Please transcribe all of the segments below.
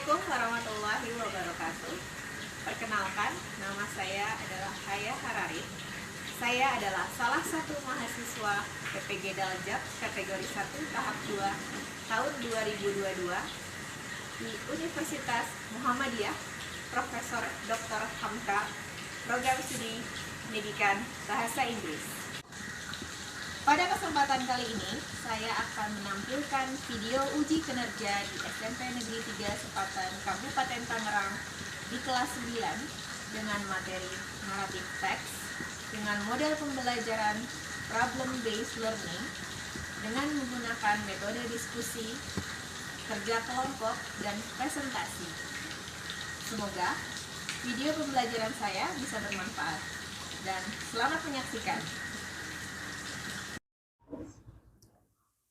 Assalamualaikum warahmatullahi wabarakatuh. Perkenalkan, nama saya adalah Haya Harari. Saya adalah salah satu mahasiswa PPG Daljab kategori 1 tahap 2 tahun 2022 di Universitas Muhammadiyah Profesor Dr. Hamka, Program Studi Pendidikan Bahasa Inggris. Pada kesempatan kali ini, saya akan menampilkan video uji kinerja di SMP Negeri 3 Sepatan Kabupaten Tangerang di kelas 9 dengan materi narrative text dengan model pembelajaran problem based learning dengan menggunakan metode diskusi, kerja kelompok, dan presentasi. Semoga video pembelajaran saya bisa bermanfaat dan selamat menyaksikan.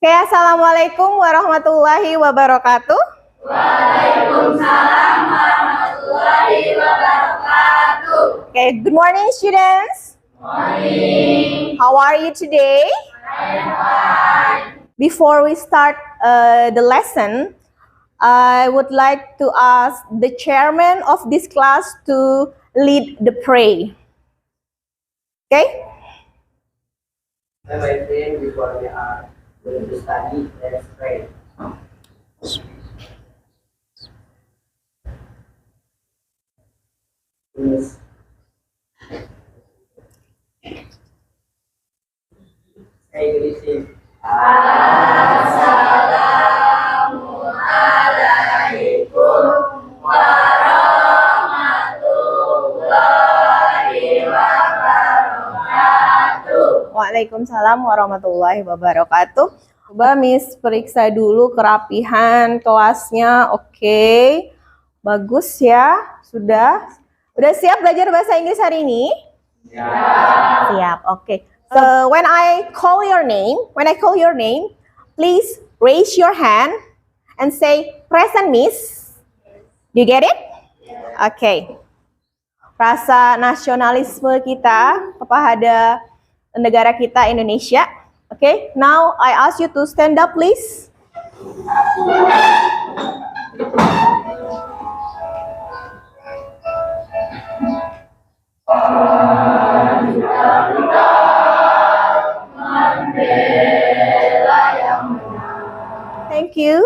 Oke, assalamualaikum warahmatullahi wabarakatuh. Waalaikumsalam warahmatullahi wabarakatuh. Okay, good morning, students. Morning. How are you today? I am fine. Before we start the lesson, I would like to ask the chairman of this class to lead the prayer. Okay? My friend, before we are going to study, let's pray. Please. Say greeting. Assalamualaikum warahmatullahi wabarakatuh. Waalaikumsalam warahmatullahi wabarakatuh. Coba Miss periksa dulu kerapihan kelasnya. Oke. Bagus ya. Sudah siap belajar bahasa Inggris hari ini? Siap. Oke. So when I call your name, please raise your hand and say present, Miss. Do you get it? Oke. Rasa nasionalisme kita kepada negara kita Indonesia. Okay, now I ask you to stand up, please. Thank you.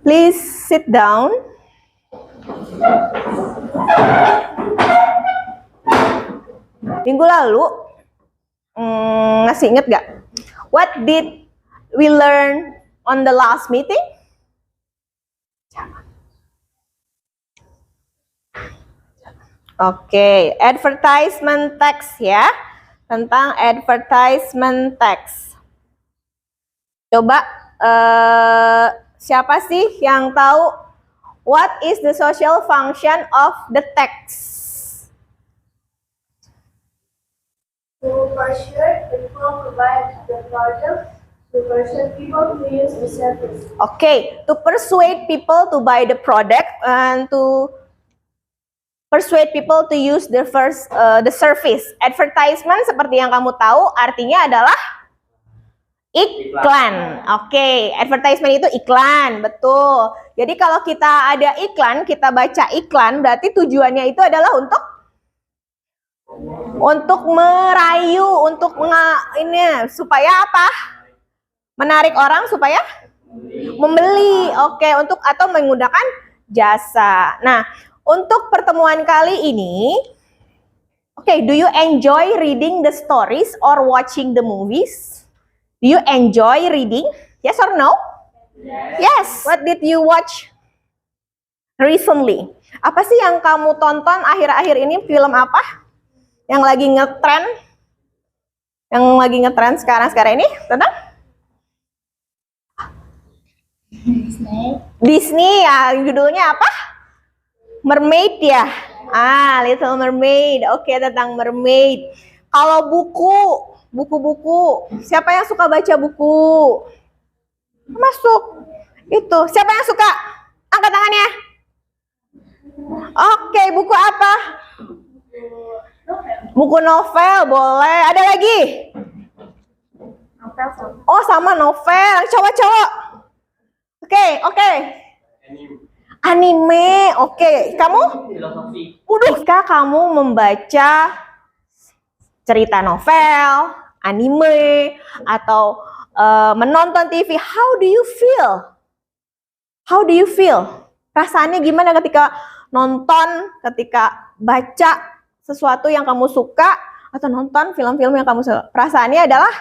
Please sit down. Minggu lalu, masih ingat gak? What did we learn on the last meeting? Oke, advertisement text ya. Tentang advertisement text. Coba siapa sih yang tahu what is the social function of the text? To persuade people to buy the product, to persuade people to use the service. Okay, to persuade people to buy the product and to persuade people to use the service. Advertisement seperti yang kamu tahu artinya adalah iklan. Oke, advertisement itu iklan, betul. Jadi kalau kita ada iklan, kita baca iklan, berarti tujuannya itu adalah untuk merayu, supaya apa? Menarik orang supaya membeli. Oke, atau menggunakan jasa. Nah, untuk pertemuan kali ini, do you enjoy reading the stories or watching the movies? Do you enjoy reading? Yes or no? Yes. What did you watch recently? Apa sih yang kamu tonton akhir-akhir ini? Film apa? Yang lagi ngetren sekarang ini tentang Disney ya, judulnya apa? Mermaid ya. Little Mermaid. Oke, tentang mermaid. Kalau buku, siapa yang suka baca buku? Masuk. Itu. Siapa yang suka? Angkat tangannya. Oke, buku apa? Buku novel, boleh. Ada lagi? Oh, sama novel. Cowok-cowok. Oke. Anime. Oke, kamu? Filosofi. Jika kamu membaca cerita novel, anime, atau menonton TV, how do you feel? How do you feel? Perasaannya gimana ketika nonton, ketika baca sesuatu yang kamu suka, atau nonton film-film yang kamu suka? Perasaannya adalah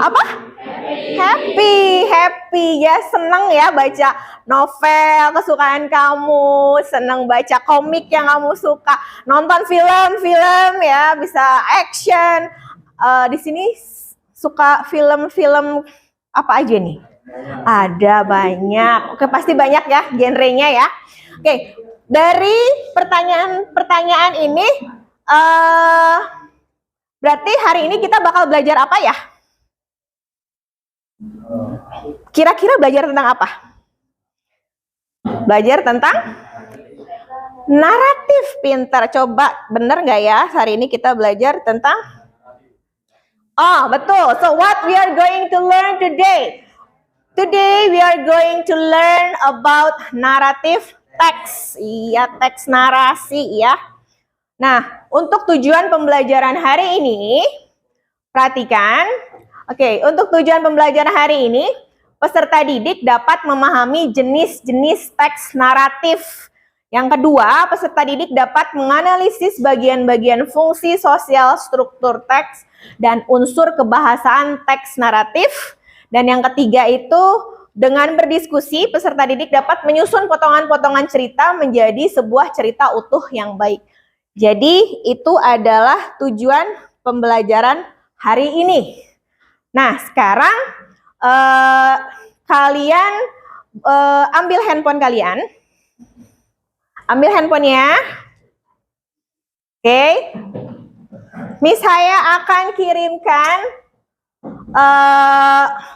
apa? Happy ya, seneng ya baca novel kesukaan kamu, seneng baca komik yang kamu suka, nonton film ya, bisa action. Di sini suka film-film apa aja nih? Ada banyak. Oke, pasti banyak ya genrenya ya. Oke, dari pertanyaan ini berarti hari ini kita bakal belajar apa ya? Kira-kira belajar tentang apa? Belajar tentang naratif. Pintar. Coba bener nggak ya hari ini kita belajar tentang? Oh, betul. So what we are going to learn today? Today we are going to learn about narrative text. Iya, teks narasi ya. Nah, untuk tujuan pembelajaran hari ini, perhatikan. Oke, untuk tujuan pembelajaran hari ini, peserta didik dapat memahami jenis-jenis teks naratif. Yang kedua, peserta didik dapat menganalisis bagian-bagian fungsi sosial struktur teks dan unsur kebahasaan teks naratif. Dan yang ketiga itu, dengan berdiskusi, peserta didik dapat menyusun potongan-potongan cerita menjadi sebuah cerita utuh yang baik. Jadi, itu adalah tujuan pembelajaran hari ini. Nah, sekarang kalian ambil handphone kalian. Ambil handphonenya. Oke. Miss saya akan kirimkan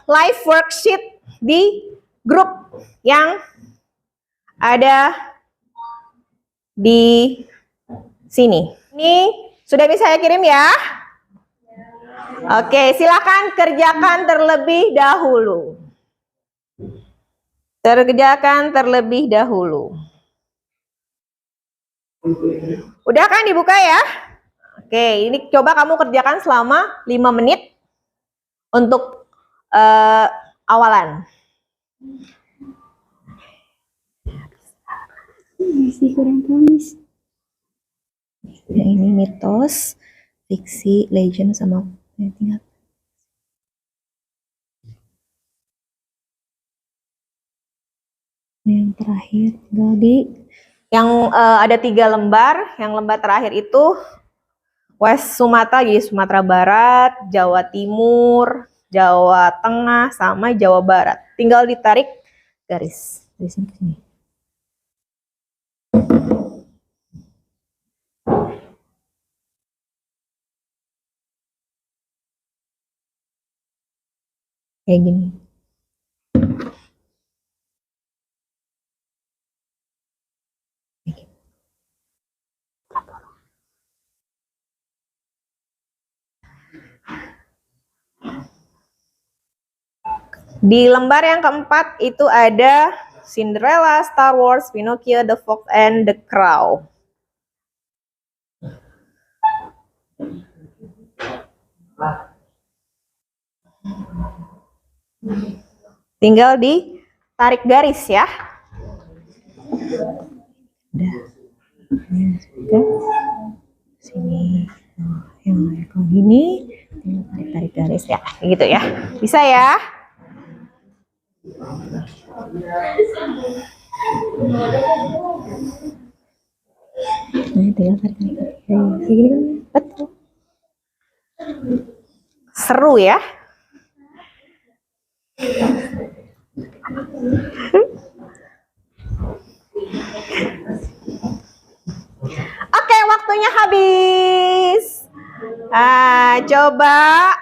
live worksheet di grup yang ada di sini. Ini sudah bisa saya kirim ya? Oke, silakan kerjakan terlebih dahulu. Kerjakan terlebih dahulu. Udah kan dibuka ya? Oke, ini coba kamu kerjakan selama 5 menit untuk awalan. Masih kurang tamis. Yang ini mitos, fiksi, legend, sama tinggal. Yang terakhir tinggal di yang ada 3 lembar. Yang lembar terakhir itu West Sumatera, jadi Sumatera Barat, Jawa Timur, Jawa Tengah, sama Jawa Barat. Tinggal ditarik garis dari sini ke sini. Kayak gini. Di lembar yang keempat itu ada Cinderella, Star Wars, Pinocchio, The Fox, and the Crow. Tinggal ditarik garis ya. Udah. Sini. Yang kalau gini, tinggal tarik garis ya. Gitu ya. Bisa ya? Nah, tinggal tarik garis. Kayak gini kan? Betul. Seru ya. Oke, waktunya habis. Coba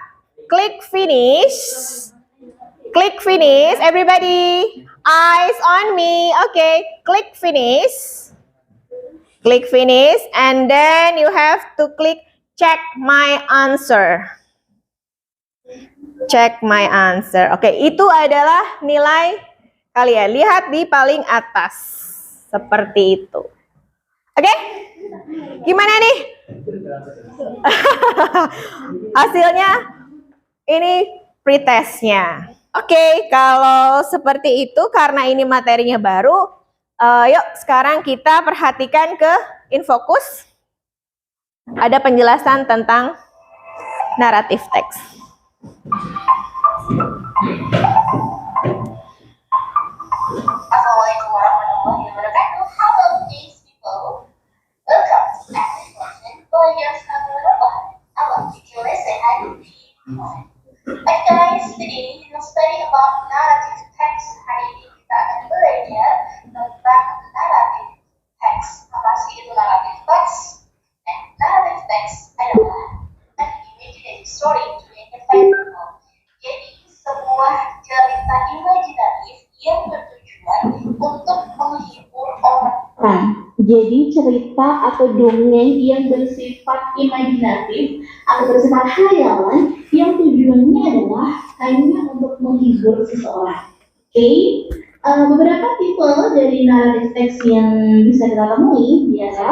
klik finish. Klik finish, everybody. Eyes on me. Okay, click finish. Click finish, and then you have to click check my answer. Check my answer. Oke, itu adalah nilai kalian lihat di paling atas. Seperti itu. Oke? Gimana nih? Hasilnya ini pretestnya. Oke, kalau seperti itu karena ini materinya baru, yuk sekarang kita perhatikan ke Infokus. Ada penjelasan tentang naratif teks. Assalamualaikum warahmatullahi wabarakatuh. Halo these people. Welcome to Active Lesson for your Summer. I want to say hi to people. Baik guys, today we will study about narrative text. Hari ini kita akan belajar tentang narrative text. Apa sih itu narrative text? Narrative text adalah an imaginative story to entertain people. Jadi sebuah cerita imajinatif yang bertujuan untuk menghibur orang. Jadi cerita atau dongeng yang bersifat imajinatif atau bersifat hayalan yang tujuannya adalah hanya untuk menghibur seseorang. Oke, beberapa tipe dari naratif teks yang bisa kita temui biasa.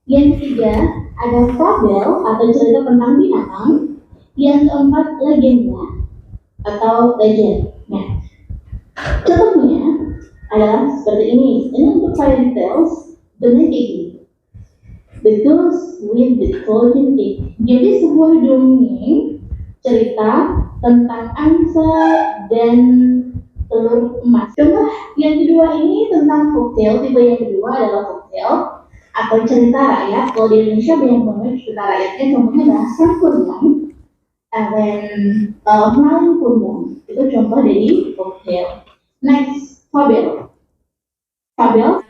Yang ketiga ada fabel atau cerita tentang binatang. Yang keempat legenda atau legend. Nah, contohnya adalah seperti ini. Ini untuk fairy tales. Dengan ini, The Goose with the Golden Egg. Jadi sebuah dongeng cerita tentang angsa dan telur emas. Contoh yang kedua ini tentang folktale. Tipe yang kedua adalah folktale atau cerita rakyat. Kalau di Indonesia banyak banget cerita rakyatnya. Contohnya adalah Sang Kunang dan Malin Kundang. Itu contoh dari folktale. Next, fabel. Fabel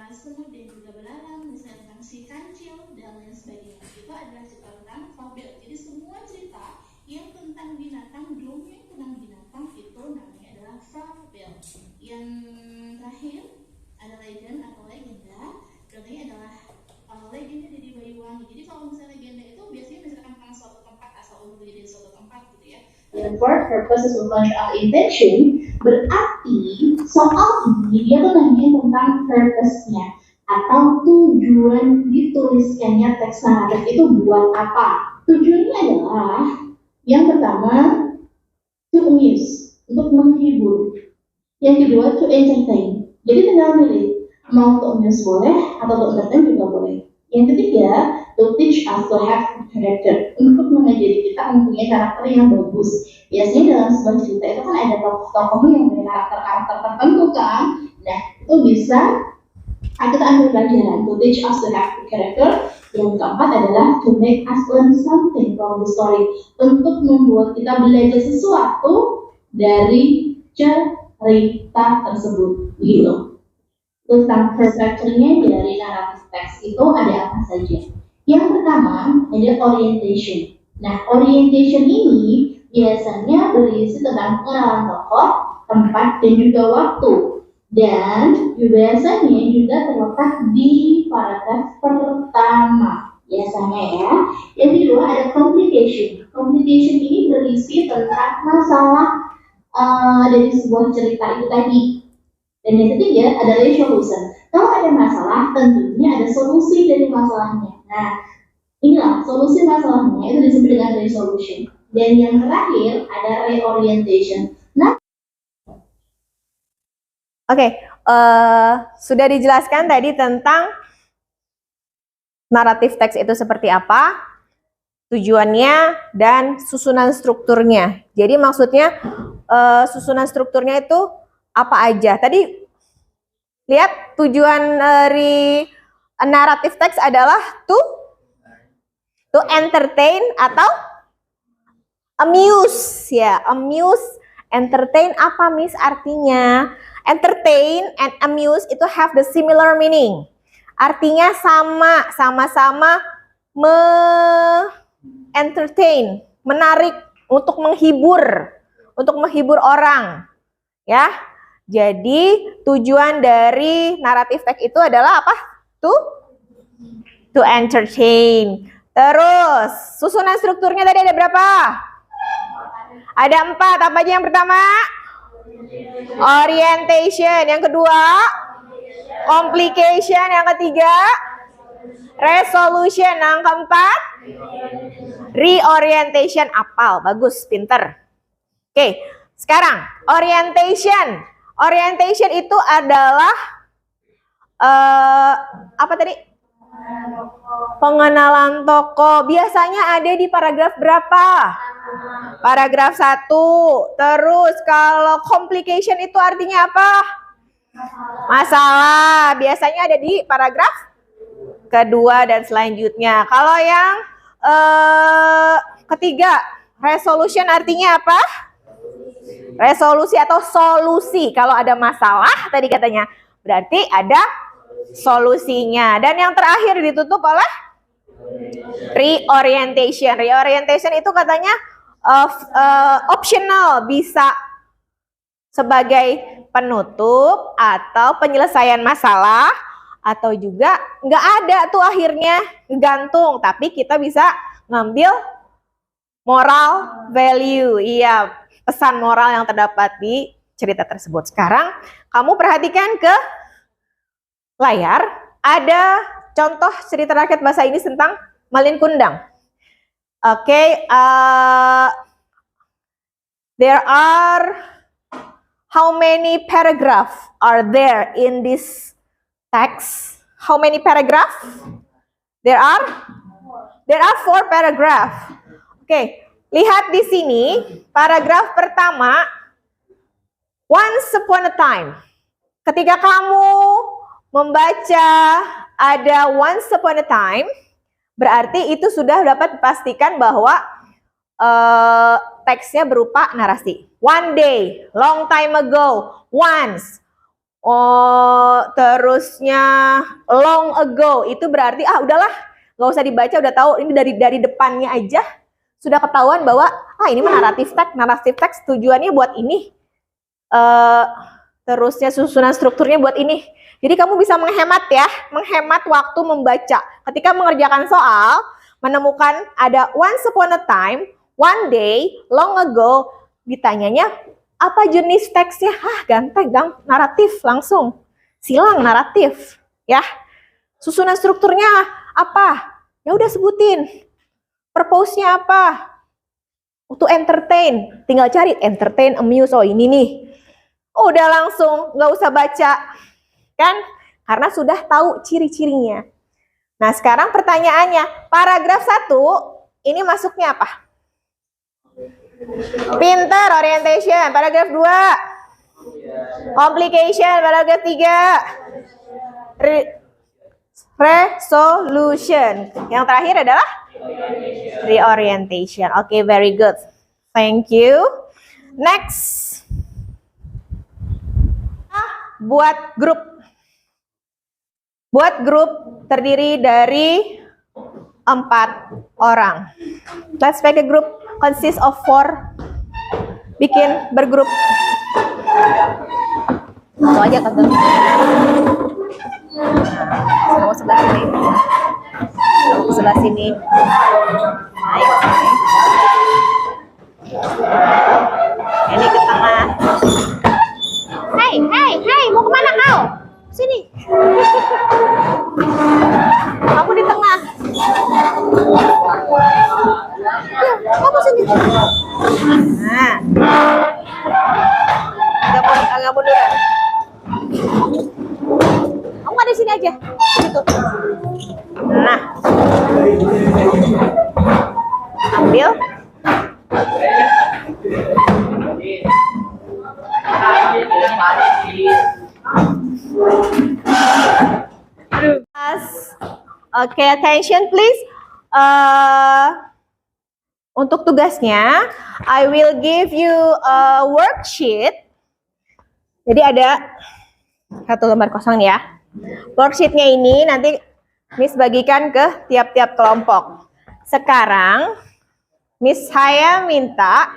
yang terakhir ada legend atau legenda. Contohnya adalah legenda dari Banyuwangi. Jadi kalau misalnya legenda itu biasanya misalkan tentang suatu tempat asal usul dari suatu tempat gitu ya. The word purpose is of intention berarti soal ini dia tuh nanya tentang purpose-nya atau tujuan dituliskannya teks naratif itu buat apa. Tujuannya adalah yang pertama to amuse, untuk menghibur. Yang kedua, to entertain. Jadi tinggal milih, mau untuk amuse boleh, atau untuk entertain juga boleh. Yang ketiga, to teach us to have character. Untuk mengajari kita mempunyai karakter yang bagus. Biasanya dalam sebuah cerita itu kan ada tokoh yang punya karakter tertentu kan. Nah, itu bisa kita ambil pelajaran. To teach us to have character. Yang keempat adalah to make us learn something from the story. Untuk membuat kita belajar sesuatu dari cerita tersebut, gitu. Tentang structure-nya dari naratif teks itu ada apa saja? Yang pertama ada orientation. Nah, orientation ini biasanya berisi tentang pengenalan tokoh, tempat, dan juga waktu. Dan biasanya juga terletak di paragraf pertama. Biasanya ya. Yang kedua ada complication. Complication ini berisi tentang masalah dari sebuah cerita itu tadi. Dan yang ketiga ada resolution. Kalau ada masalah, tentunya ada solusi dari masalahnya. Nah, inilah solusi masalahnya itu disebut dengan resolution. Dan yang terakhir ada reorientation. Nah, Oke, sudah dijelaskan tadi tentang naratif teks itu seperti apa, tujuannya, dan susunan strukturnya. Jadi maksudnya susunan strukturnya itu apa aja? Tadi lihat tujuan dari naratif teks adalah to entertain atau amuse ya. Amuse, entertain apa Miss artinya? Entertain and amuse itu have the similar meaning. Artinya sama-sama entertain, menarik, untuk menghibur orang, ya. Jadi tujuan dari naratif teks itu adalah apa? To entertain. Terus susunan strukturnya tadi ada berapa? Ada 4. Apa aja yang pertama? Orientation. Yang kedua, complication. Yang ketiga, resolution. Yang keempat, reorientation. Apal, bagus, pinter. Oke, sekarang orientation. Orientation itu adalah apa tadi? Pengenalan tokoh. Biasanya ada di paragraf berapa? Paragraf 1. Terus kalau complication itu artinya apa? Masalah. Biasanya ada di paragraf kedua dan selanjutnya. Kalau yang ketiga, resolution artinya apa? Resolusi atau solusi. Kalau ada masalah tadi katanya, berarti ada solusinya. Dan yang terakhir ditutup oleh reorientation. Reorientation itu katanya optional, bisa sebagai penutup atau penyelesaian masalah, atau juga nggak ada tuh akhirnya, gantung. Tapi kita bisa ngambil moral value, iya, pesan moral yang terdapat di cerita tersebut. Sekarang kamu perhatikan ke layar, ada contoh cerita rakyat bahasa Inggris tentang Malin Kundang. Oke, there are how many paragraph are there in this text? How many paragraph? There are 4 paragraph. Oke, lihat di sini paragraf pertama, once upon a time. Ketika kamu membaca ada once upon a time, berarti itu sudah dapat dipastikan bahwa teksnya berupa narasi. One day, long time ago, once. Terusnya long ago, itu berarti udahlah, nggak usah dibaca, udah tahu. Ini dari depannya aja sudah ketahuan bahwa ini mah naratif teks tujuannya buat ini. Terusnya susunan strukturnya buat ini. Jadi kamu bisa menghemat waktu membaca. Ketika mengerjakan soal, menemukan ada once upon a time, one day, long ago, ditanyanya apa jenis teksnya? Ganteng, naratif langsung. Silang naratif, ya. Susunan strukturnya apa? Ya udah sebutin. Purpose-nya apa? Untuk entertain, tinggal cari entertain, amuse, ini nih. Udah langsung, nggak usah baca. Kan? Karena sudah tahu ciri-cirinya. Nah, sekarang pertanyaannya, paragraf 1 ini masuknya apa? Pinter, orientation. Paragraf 2, complication. Paragraf 3, resolution. Yang terakhir adalah reorientation. Oke, very good. Thank you. Next. Buat grup terdiri dari 4 orang. Let's make a group consist of 4. Bikin bergrup. Itu aja kata. Kamu sebelah sini. Kamu sebelah sini. Naik sini. Ini ke tengah. Hai, mau kemana kau? Sini. Kamu di tengah. Kamu sini. Nah. Agak munduran. Kamu ada di sini aja. Situ. Nah. Ambil. Okay, attention please. Untuk tugasnya, I will give you a worksheet. Jadi ada 1 lembar kosong ya. Worksheetnya ini nanti Miss bagikan ke tiap-tiap kelompok. Sekarang Miss saya minta,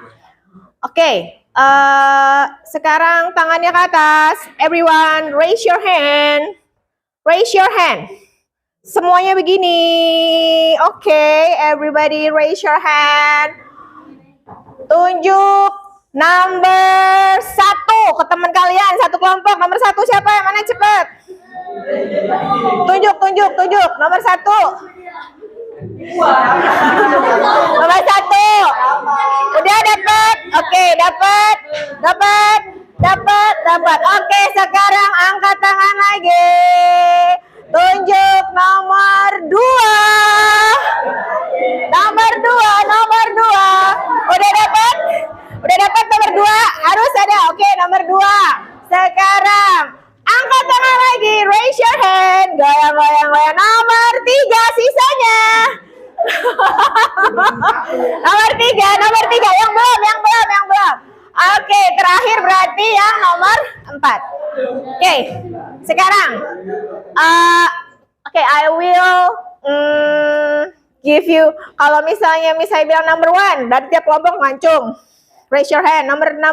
sekarang tangannya ke atas. Everyone, raise your hand. Raise your hand. Semuanya begini. Oke, everybody raise your hand. Tunjuk Number 1 ke teman kalian, satu kelompok. Nomor 1 siapa? Yang mana cepet? Tunjuk. Nomor 1. Nomor 1. Udah dapat? Oke, dapat. Oke, sekarang angkat tangan lagi. Tunjuk nomor 2. Nomor 2. Udah dapat? Udah dapat nomor 2? Harus ada. Oke, nomor 2. Sekarang angkat tangan lagi. Raise your hand. Goyang. Nomor 3 sisanya. Nomor 3. Yang belum. Oke, terakhir berarti yang nomor 4. Oke, sekarang I will give you, kalau misalnya bilang number 1, berarti tiap kelompok mancung. Raise your hand. Number 2,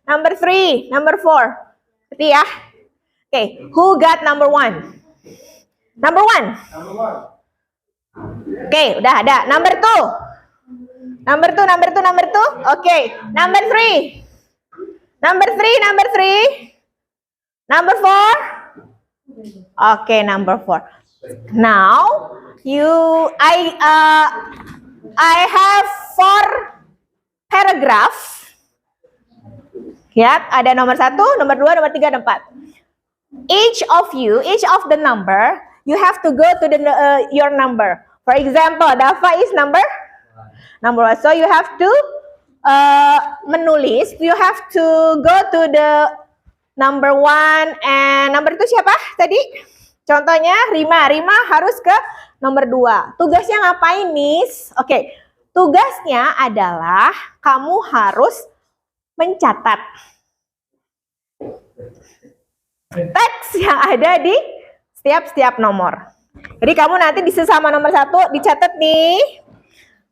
number 3, number 4. Berarti ya. Oke, who got number 1? Number 1. Oke, udah ada. Number 2. Number 2. Oke, number 3. Number 3. Number 4. Oke, number 4. Now, I have 4 paragraph. Ya, ada nomor 1, nomor 2, nomor 3, dan 4. Each of the number, you have to go to your number. For example, Dafa is number 1. So you have to menulis. You have to go to the number 1 and number 2 siapa tadi? Contohnya Rima harus ke nomor 2. Tugasnya ngapain, Miss? Oke, tugasnya adalah kamu harus mencatat teks yang ada di setiap nomor. Jadi kamu nanti di sesama nomor 1 dicatat nih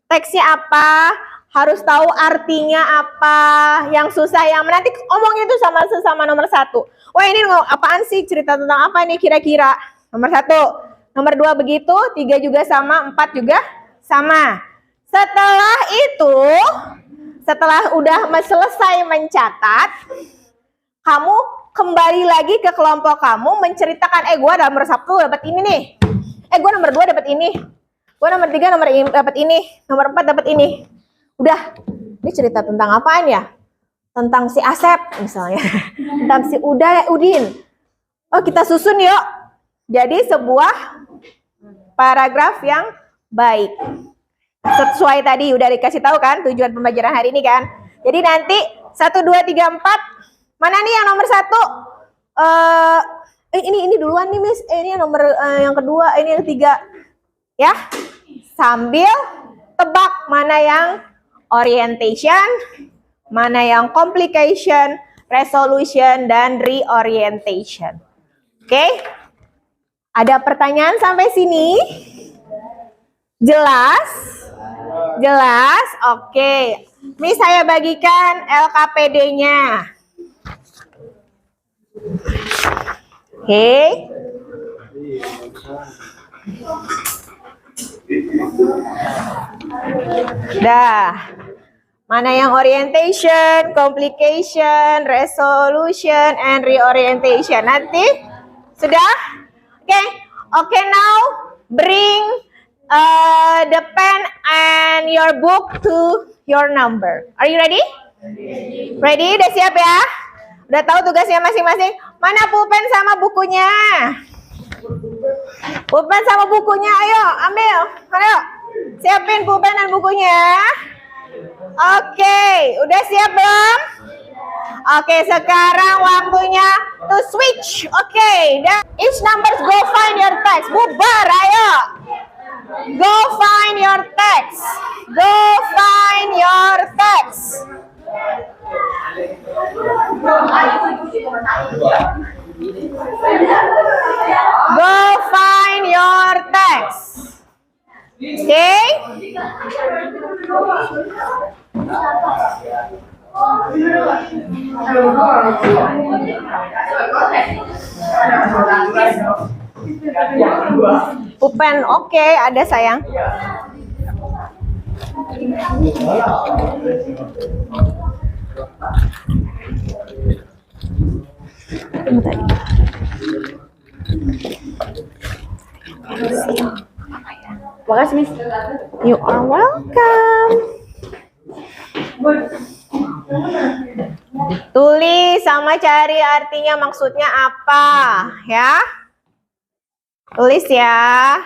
teksnya apa, harus tahu artinya apa, yang susah, yang nanti omongin itu sama sesama nomor 1. Wah, ini apaan sih, cerita tentang apa nih kira-kira? Nomor 1, nomor 2 begitu, 3 juga sama, 4 juga sama. Setelah itu, setelah udah selesai mencatat, kamu kembali lagi ke kelompok kamu menceritakan, gue nomor 1 dapat ini nih, gue nomor 2 dapat ini, gue nomor 3 dapat ini, nomor 4 dapat ini. Udah, ini cerita tentang apaan ya? Tentang si Asep misalnya, tentang si Udin. Oh, kita susun yuk. Jadi sebuah paragraf yang baik. Sesuai tadi udah dikasih tahu kan tujuan pembelajaran hari ini kan. Jadi nanti 1, 2, 3, 4. Mana nih yang nomor 1? Ini duluan nih, Miss. Ini yang nomor yang kedua, ini yang 3. Ya. Sambil tebak mana yang orientation, mana yang complication, resolution, dan reorientation. Oke? Ada pertanyaan sampai sini? Jelas? Jelas? Oke. Ini saya bagikan LKPD-nya. Oke. Dah. Mana yang orientation, complication, resolution, and reorientation. Nanti sudah? Oke, now bring the pen and your book to your number. Are you ready? Ready? Udah siap ya? Udah tahu tugasnya masing-masing? Mana pulpen sama bukunya? Pulpen sama bukunya, ayo ambil. Ayo, siapin pulpen dan bukunya. Oke, udah siap belum? Oke, sekarang waktunya to switch. Oke, each numbers go find your text. Bubar, ayo. Go find your text. Go find your text. Go find your text. Okay? Pulpen, oke, ada sayang. Makasih, Miss. You are welcome. Tulis sama cari artinya maksudnya apa, ya. Tulis ya.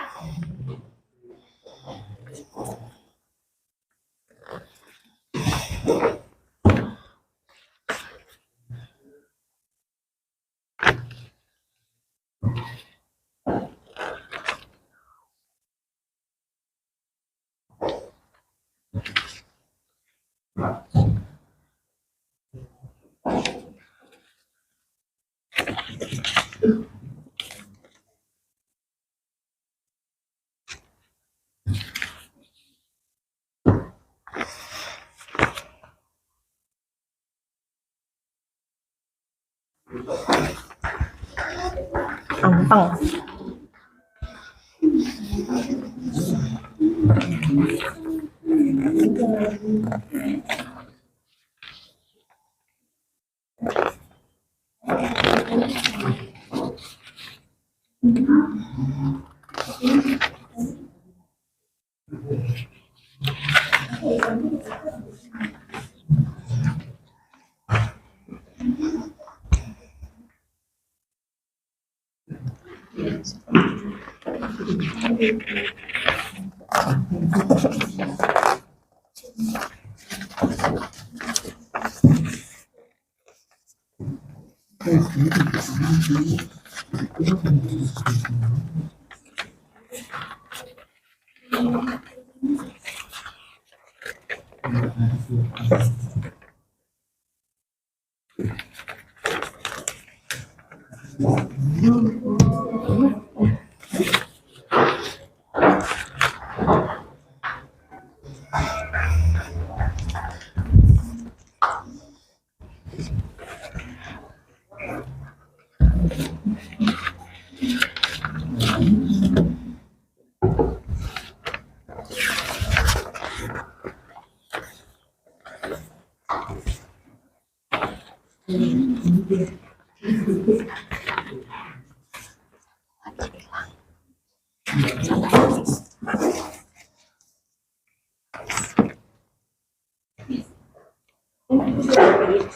Ampang.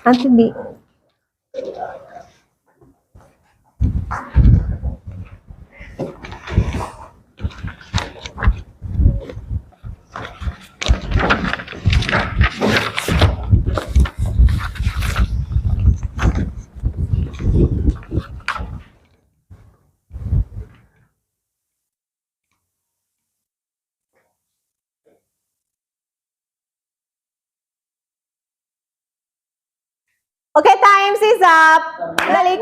Nanti di Oke, time is up. Balik.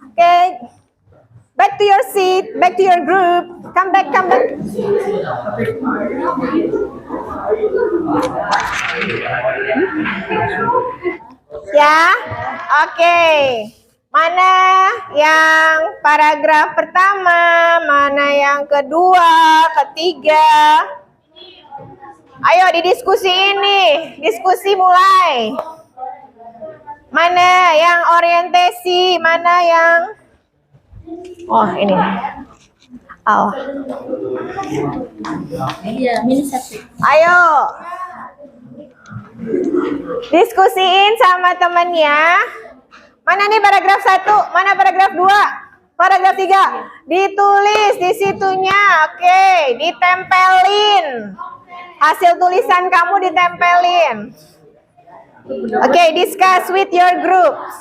Oke. Back to your seat, back to your group. Come back. Ya, oke. Mana yang paragraf pertama, mana yang kedua, ketiga? Ayo didiskusi ini, diskusi mulai. Mana yang orientasi, mana yang ini. Ayo. Diskusiin sama temennya. Mana nih paragraf 1, mana paragraf 2, paragraf 3. Ditulis di situnya, oke, ditempelin. Hasil tulisan kamu ditempelin. Oke, discuss with your groups.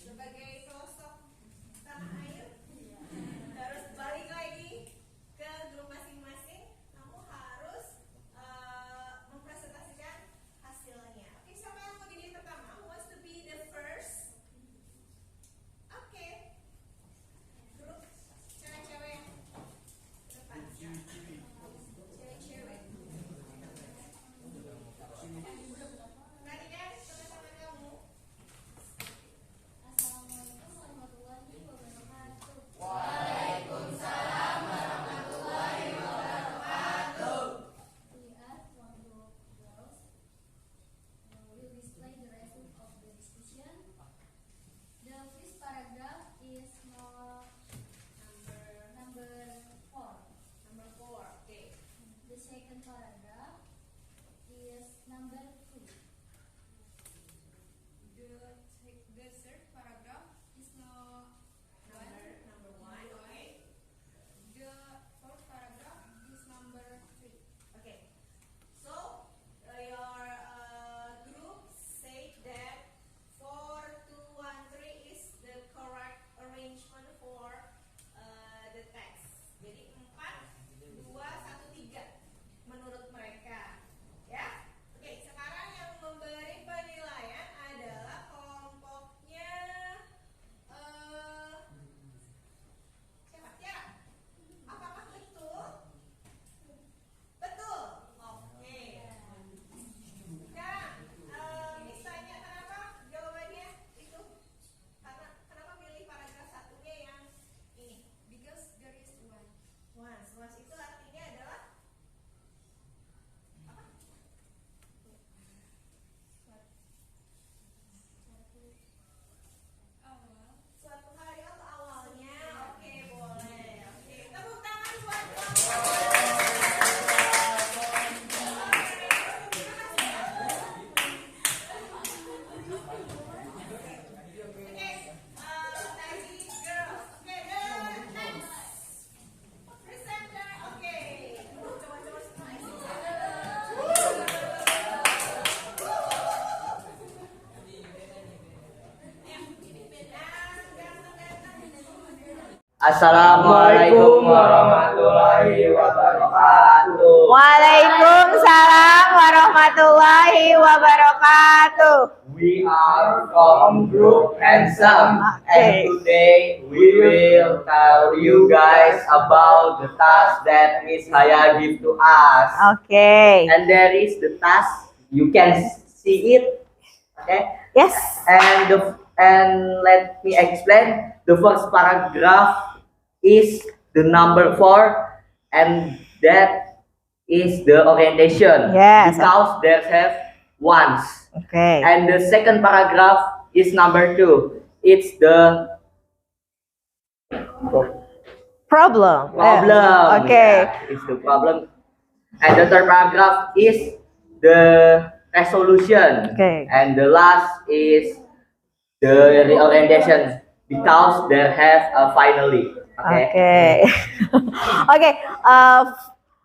Sebagai second paragraph is number 2. The third paragraph is number one. Okay. The fourth paragraph is number 3. Okay. So your group said that 4, 2, 1, 3 is the correct arrangement for the text. Jadi 4, 2, 1, 3 menurut mereka. Ya. Oke, sekarang yang memberi penilaian adalah kelompoknya siapa? Tiara. Apakah betul? Betul. Oke. Sekarang Miss tanya kenapa jawabannya itu? Kenapa pilih paragraf satunya yang ini? Because there is one. Once itu artinya adalah apa? Suatu hari atau awalnya. Oke, boleh. Oke, tepuk tangan buat tadi girls. Oke, the next presenter. Oke. Coba semua. Assalamualaikum warahmatullahi wabarakatuh. Waalaikumsalam warahmatullahi wabarakatuh. We are from Group Handsome, Okay. and today we will tell you guys about the task that Miss Haya give to us. Oke. And there is the task, you can see it, okay? Yes. And let me explain. The first paragraph is the number 4, and that is the orientation. Yes. Because there have ones. Oke. And the second paragraph is number 2. It's the Problem. problem. Oke. Yeah, it's the problem. And the third paragraph is the resolution. Okay. And the last is the reorientation because they have a finally. Okay. Oke. Oke.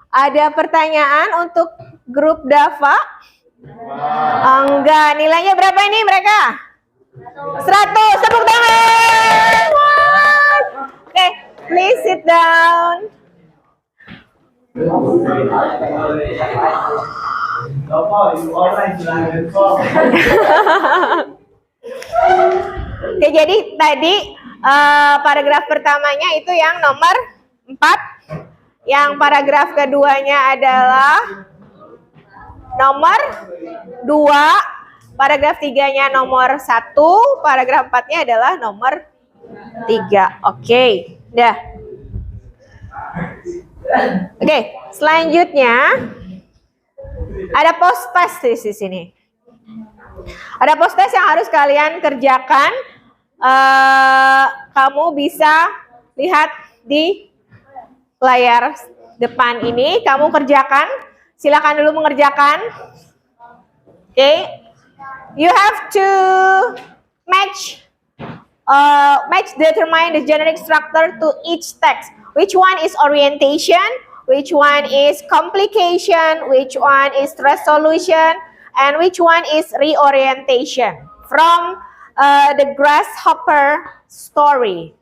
Ada pertanyaan untuk grup Dava? Enggak. Nilainya berapa ini mereka? 100. Tepuk tangan. Oke. Please sit down. Oke, jadi tadi paragraf pertamanya itu yang nomor 4. Yang paragraf keduanya adalah nomor 2. Paragraf 3-nya nomor 1. Paragraf 4-nya adalah nomor 3. Oke, dah. Oke, selanjutnya ada post test di sini. Ada post test yang harus kalian kerjakan. Kamu bisa lihat di layar depan ini. Kamu kerjakan. Silakan dulu mengerjakan. Oke. You have to match determine the generic structure to each text. Which one is orientation? Which one is complication? Which one is resolution? And which one is reorientation? From the grasshopper story.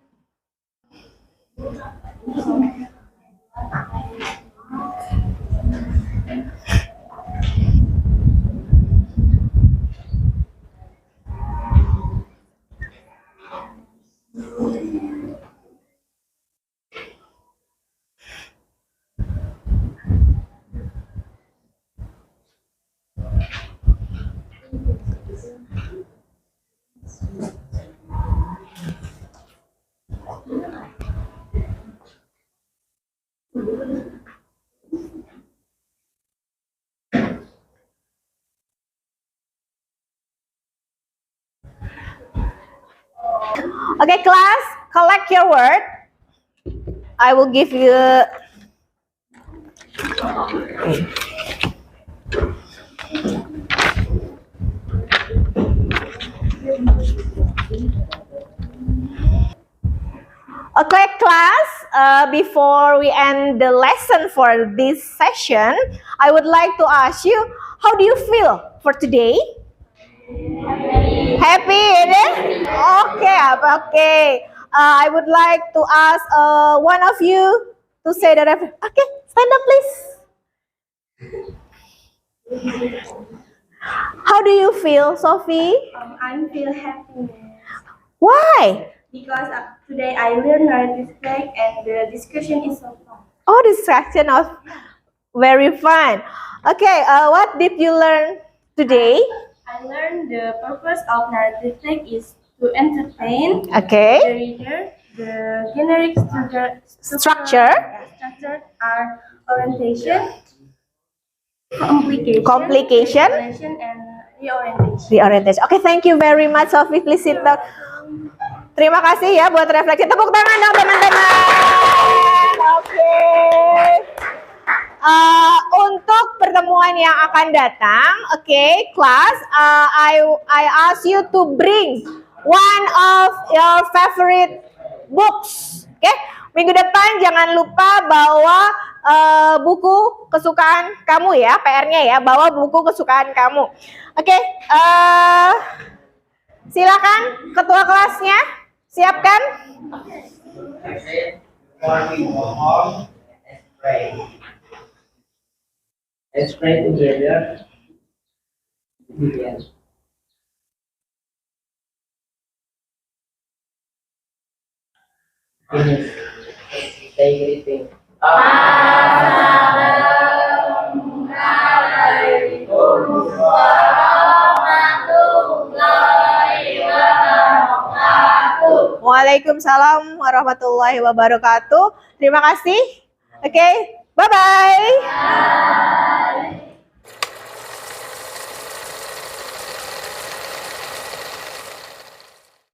Okay, class, collect your word. I will give you Okay, class, before we end the lesson for this session, I would like to ask you, how do you feel for today? Happy, is it? Okay. I would like to ask one of you to say the reference. Okay, stand up, please. How do you feel, Sophie? I feel happiness Why? because today I learned narrative flag and the discussion is so fun. Oh, this section was very fun. Okay, what did you learn today? I learned the purpose of narrative flag is to entertain Okay. the reader. The generic Structure. are orientation, Complication. relation, and reorientation. Reorientation. Oke, thank you very much, Sophie. Please sit down. Terima kasih ya buat refleksi. Tepuk tangan dong, teman-teman. Oke. Untuk pertemuan yang akan datang, oke, class, I ask you to bring one of your favorite books. Oke, minggu depan jangan lupa bawa buku kesukaan kamu ya, PR-nya ya, bawa buku kesukaan kamu. Oke, silakan ketua kelasnya siapkan. Let's pray together. Finish. Say greeting. Waalaikumsalam warahmatullahi wabarakatuh. Terima kasih. Oke, bye-bye.